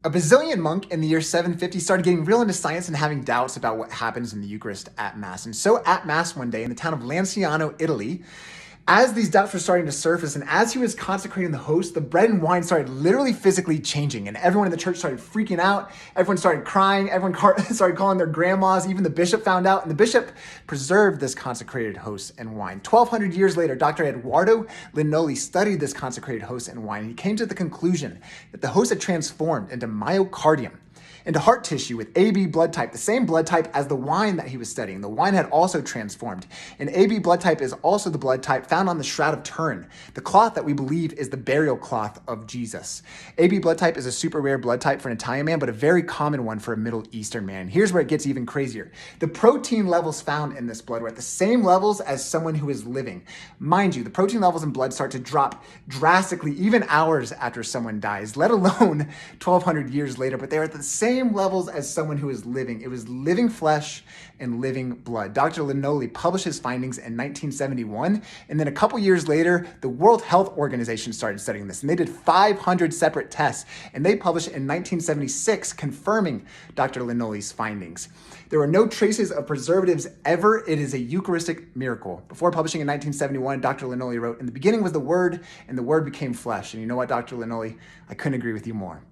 A Basilian monk in the year 750 started getting real into science and having doubts about what happens in the Eucharist at Mass. And so at Mass one day in the town of Lanciano, Italy, as these doubts were starting to surface and as he was consecrating the host, the bread and wine started literally physically changing. And everyone in the church started freaking out. Everyone started crying. Everyone started calling their grandmas. Even the bishop found out. And the bishop preserved this consecrated host and wine. 1,200 years later, Dr. Eduardo Linoli studied this consecrated host and wine. And he came to the conclusion that the host had transformed into myocardium, into heart tissue with AB blood type, the same blood type as the wine that he was studying. The wine had also transformed. And AB blood type is also the blood type found on the Shroud of Turin, the cloth that we believe is the burial cloth of Jesus. AB blood type is a super rare blood type for an Italian man, but a very common one for a Middle Eastern man. Here's where it gets even crazier. The protein levels found in this blood were at the same levels as someone who is living. Mind you, the protein levels in blood start to drop drastically even hours after someone dies, let alone 1,200 years later, but they're at the same levels as someone who is living. It was living flesh and living blood. Dr. Linoli published his findings in 1971, and then a couple years later, the World Health Organization started studying this, and they did 500 separate tests, and they published in 1976 confirming Dr. Linoli's findings. There were no traces of preservatives ever. It is a Eucharistic miracle. Before publishing in 1971, Dr. Linoli wrote, "In the beginning was the Word, and the Word became flesh." And you know what, Dr. Linoli? I couldn't agree with you more.